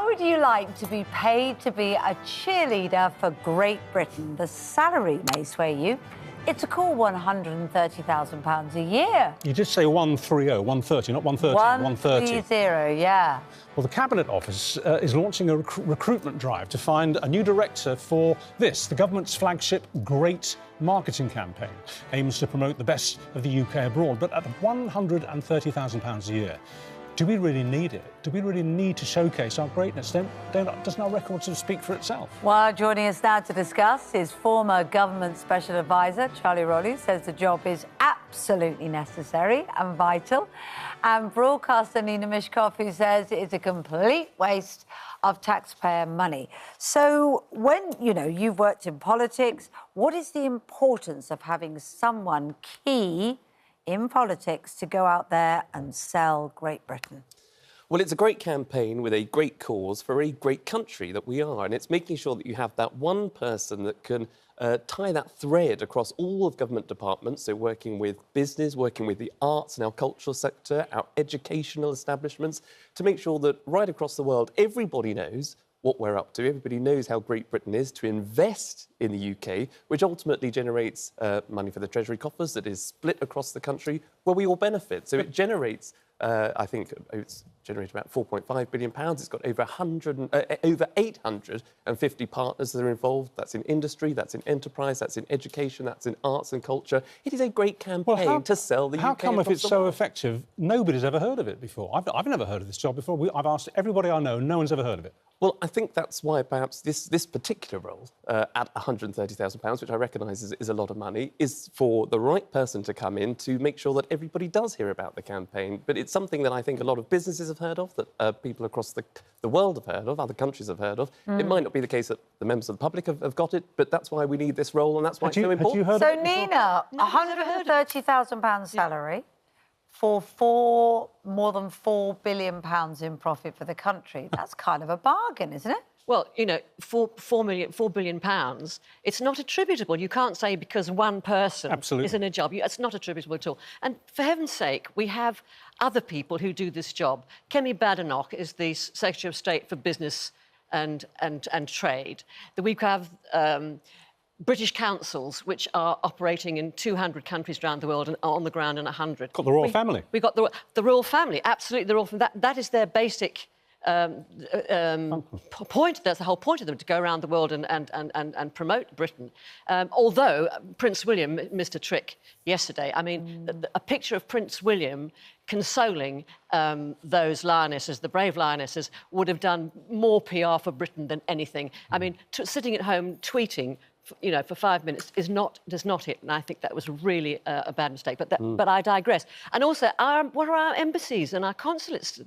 How would you like to be paid to be a cheerleader for Great Britain? The salary may sway you. It's a cool £130,000 a year. You did say 130, 130, not 130, 130, yeah. Well, the Cabinet Office is launching a recruitment drive to find a new director for this, the government's flagship Great marketing campaign. Aims to promote the best of the UK abroad, but at £130,000 a year. Do we really need it? Do we really need to showcase our greatness? Doesn't our record sort of speak for itself? Well, joining us now to discuss is former government special advisor, Charlie Rowley, says the job is absolutely necessary and vital. And broadcaster Nina Mishkov, who says it's a complete waste of taxpayer money. So when, you've worked in politics, what is the importance of having someone key in politics to go out there and sell Great Britain? Well, it's a great campaign with a great cause for a great country that we are, and it's making sure that you have that one person that can tie that thread across all of government departments, so working with business, working with the arts and our cultural sector, our educational establishments, to make sure that right across the world, everybody knows what we're up to. Everybody knows how Great Britain is, to invest in the UK, which ultimately generates money for the Treasury coffers that is split across the country, where we all benefit. So it generates, I think it's generated about £4.5 billion. It's got over 850 partners that are involved. That's in industry, that's in enterprise, that's in education, that's in arts and culture. It is a great campaign to sell the UK. How come, if it's so effective, nobody's ever heard of it before? I've never heard of this job before. I've asked everybody I know, no one's ever heard of it. Well, I think that's why perhaps this particular role, at £130,000, which I recognise is a lot of money, is for the right person to come in to make sure that everybody does hear about the campaign. But it's something that I think a lot of businesses have heard of, that people across the world have heard of, other countries have heard of. It might not be the case that the members of the public have got it, but that's why we need this role, and that's why it's so important. So, Nina, £130,000 salary for more than £4 billion in profit for the country. That's kind of a bargain, isn't it? Well, £4 billion, it's not attributable. You can't say because one person is in a job. It's not attributable at all. And for heaven's sake, we have other people who do this job. Kemi Badenoch is the Secretary of State for Business and Trade. We have British councils, which are operating in 200 countries around the world and are on the ground in 100. Got the royal family. We've got the royal family, absolutely. The royal family. That is their basic point. That's the whole point of them, to go around the world and promote Britain. Although Prince William missed a trick yesterday. I mean, a picture of Prince William consoling those lionesses, the brave lionesses, would have done more PR for Britain than anything. I mean, sitting at home tweeting, for 5 minutes does not hit, and I think that was really a bad mistake. But I digress. And also, what are our embassies and our consulates?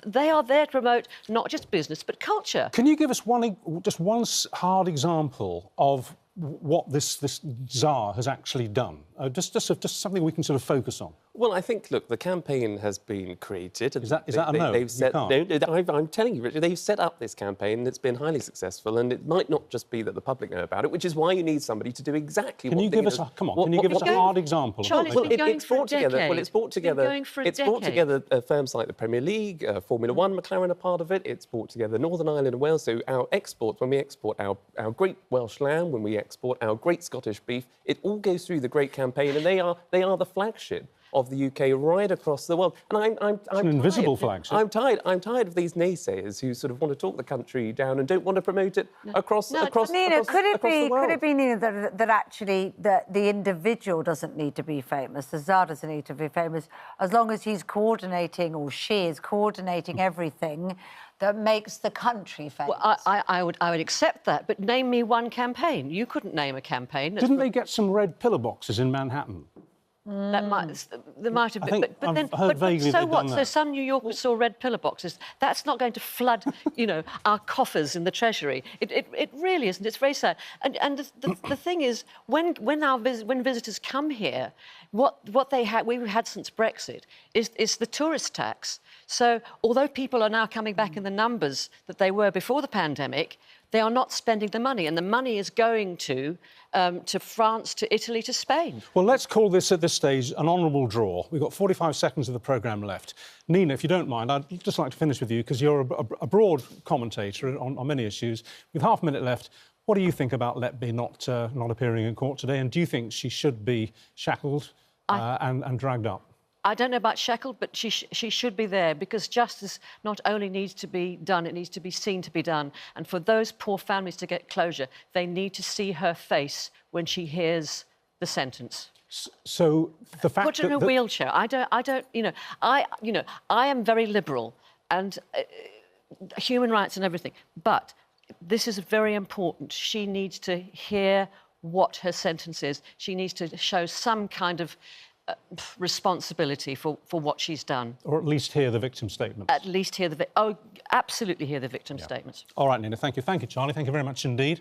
They are there to promote not just business but culture. Can you give us just one hard example of what this Czar has actually done? Just something we can sort of focus on. Well, I think, look, the campaign has been created. Is that a no? I'm telling you, Richard, they've set up this campaign and it's been highly successful, and it might not just be that the public know about it, which is why you need somebody to do exactly what they do. Can you give us a hard example? Charlie, it's brought together firms like the Premier League, Formula One, McLaren are part of it. It's brought together Northern Ireland and Wales. So our exports, when we export our great Welsh lamb, when we export our great Scottish beef, it all goes through the great campaign, and they are the flagship of the UK right across the world. And I'm an invisible flagship. I'm tired of these naysayers who sort of want to talk the country down and don't want to promote it across the world. Nina, could it be, Nina, that actually the individual doesn't need to be famous, the Czar doesn't need to be famous, as long as he's coordinating, or she is coordinating everything that makes the country famous? Well, I would accept that, but name me one campaign. You couldn't name a campaign. Didn't they get some red pillar boxes in Manhattan? There might have been, but so what? So some New Yorkers saw red pillar boxes. That's not going to flood, our coffers in the Treasury. It really isn't. It's very sad. And the thing is, when visitors come here, what we've had since Brexit is the tourist tax. So although people are now coming back in the numbers that they were before the pandemic, they are not spending the money, and the money is going to France, to Italy, to Spain. Well, let's call this at this stage an honourable draw. We've got 45 seconds of the programme left. Nina, if you don't mind, I'd just like to finish with you, because you're a broad commentator on many issues. With half a minute left, what do you think about Letby not appearing in court today, and do you think she should be shackled and dragged up? I don't know about shackled, but she should be there, because justice not only needs to be done, it needs to be seen to be done. And for those poor families to get closure, they need to see her face when she hears the sentence. So the fact put her in a wheelchair. I am very liberal and human rights and everything, but this is very important. She needs to hear what her sentence is. She needs to show some kind of responsibility for what she's done. Or at least hear the victim's statements. At least hear absolutely hear the victim's statements. All right, Nina, thank you. Thank you, Charlie. Thank you very much indeed.